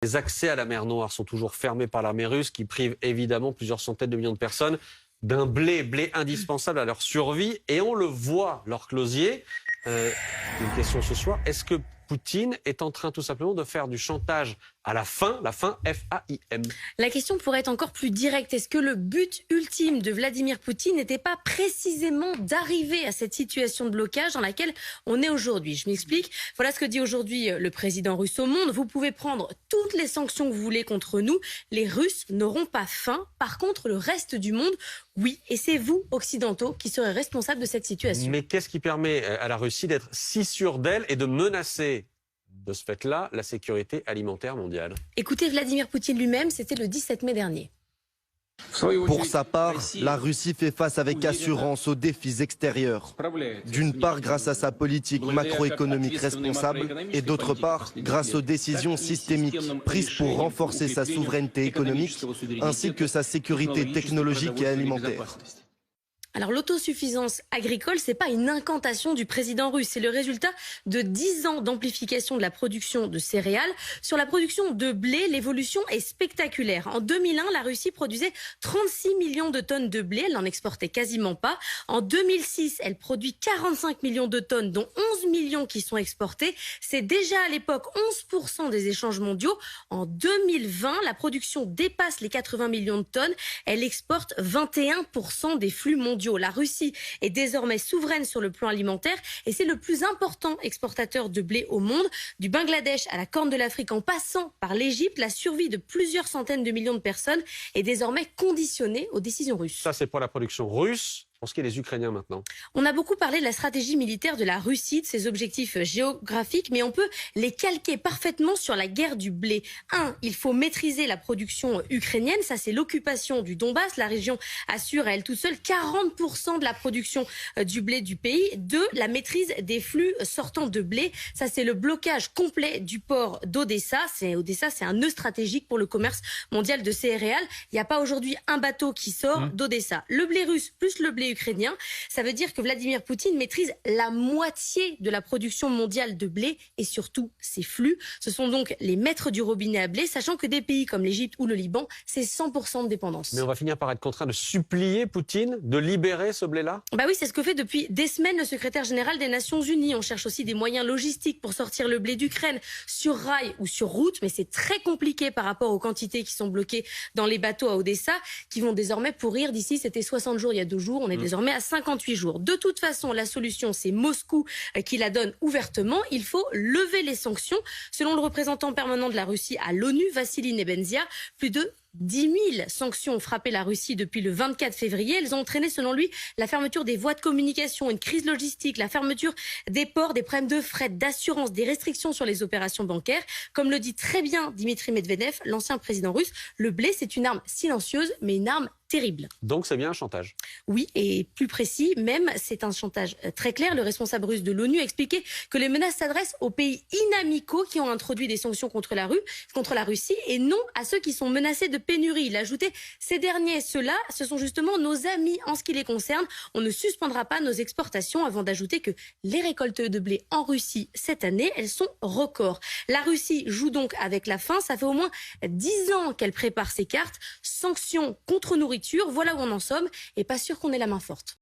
Les accès à la mer Noire sont toujours fermés par l'armée russe qui prive évidemment plusieurs centaines de millions de personnes d'un blé indispensable à leur survie. Et on le voit, Laure Closier. Une question ce soir, est-ce que Poutine est en train tout simplement de faire du chantage à la faim F-A-I-M? La question pourrait être encore plus directe. Est-ce que le but ultime de Vladimir Poutine n'était pas précisément d'arriver à cette situation de blocage dans laquelle on est aujourd'hui? Je m'explique. Voilà ce que dit aujourd'hui le président russe au Monde. Vous pouvez prendre toutes les sanctions que vous voulez contre nous. Les Russes n'auront pas faim. Par contre, le reste du monde, oui. Et c'est vous, occidentaux, qui serez responsables de cette situation. Mais qu'est-ce qui permet à la Russie d'être si sûre d'elle et de menacer de ce fait-là la sécurité alimentaire mondiale? Écoutez Vladimir Poutine lui-même, c'était le 17 mai dernier. Pour sa part, la Russie fait face avec assurance aux défis extérieurs. D'une part, grâce à sa politique macroéconomique responsable et d'autre part, grâce aux décisions systémiques prises pour renforcer sa souveraineté économique ainsi que sa sécurité technologique et alimentaire. Alors l'autosuffisance agricole, c'est pas une incantation du président russe, c'est le résultat de 10 ans d'amplification de la production de céréales. Sur la production de blé, l'évolution est spectaculaire. En 2001, la Russie produisait 36 millions de tonnes de blé, elle n'en exportait quasiment pas. En 2006, elle produit 45 millions de tonnes, dont 11 millions qui sont exportés. C'est déjà à l'époque 11% des échanges mondiaux. En 2020, la production dépasse les 80 millions de tonnes. Elle exporte 21% des flux mondiaux. La Russie est désormais souveraine sur le plan alimentaire et c'est le plus important exportateur de blé au monde. Du Bangladesh à la Corne de l'Afrique en passant par l'Égypte, la survie de plusieurs centaines de millions de personnes est désormais conditionnée aux décisions russes. Ça, c'est pour la production russe. Pour ce qui est des Ukrainiens maintenant. On a beaucoup parlé de la stratégie militaire de la Russie, de ses objectifs géographiques, mais on peut les calquer parfaitement sur la guerre du blé. Il faut maîtriser la production ukrainienne, ça c'est l'occupation du Donbass. La région assure à elle toute seule 40% de la production du blé du pays. 2, la maîtrise des flux sortants de blé, ça c'est le blocage complet du port d'Odessa. Odessa, c'est un nœud stratégique pour le commerce mondial de céréales. Il n'y a pas aujourd'hui un bateau qui sort d'Odessa. Le blé russe plus le blé ukrainien, ça veut dire que Vladimir Poutine maîtrise la moitié de la production mondiale de blé et surtout ses flux. Ce sont donc les maîtres du robinet à blé, sachant que des pays comme l'Égypte ou le Liban, c'est 100% de dépendance. Mais on va finir par être contraint de supplier Poutine de libérer ce blé-là? Bah oui, c'est ce que fait depuis des semaines le secrétaire général des Nations Unies. On cherche aussi des moyens logistiques pour sortir le blé d'Ukraine sur rail ou sur route, mais c'est très compliqué par rapport aux quantités qui sont bloquées dans les bateaux à Odessa, qui vont désormais pourrir d'ici, c'était 60 jours il y a 2 jours, on est désormais à 58 jours. De toute façon, la solution, c'est Moscou qui la donne ouvertement. Il faut lever les sanctions. Selon le représentant permanent de la Russie à l'ONU, Vassili Nebenzia, plus de 10 000 sanctions ont frappé la Russie depuis le 24 février. Elles ont entraîné, selon lui, la fermeture des voies de communication, une crise logistique, la fermeture des ports, des problèmes de fret, d'assurance, des restrictions sur les opérations bancaires. Comme le dit très bien Dimitri Medvedev, l'ancien président russe, le blé, c'est une arme silencieuse, mais une arme terrible. Donc c'est bien un chantage? Oui, et plus précis, même, c'est un chantage très clair. Le responsable russe de l'ONU a expliqué que les menaces s'adressent aux pays inamicaux qui ont introduit des sanctions contre la Russie et non à ceux qui sont menacés de pénurie. Il a ajouté, ces derniers, ceux-là, ce sont justement nos amis en ce qui les concerne. On ne suspendra pas nos exportations, avant d'ajouter que les récoltes de blé en Russie cette année, elles sont records. La Russie joue donc avec la faim. Ça fait au moins 10 ans qu'elle prépare ses cartes. Sanctions contre nourriture, voilà où on en sommes, et pas sûr qu'on ait la main forte.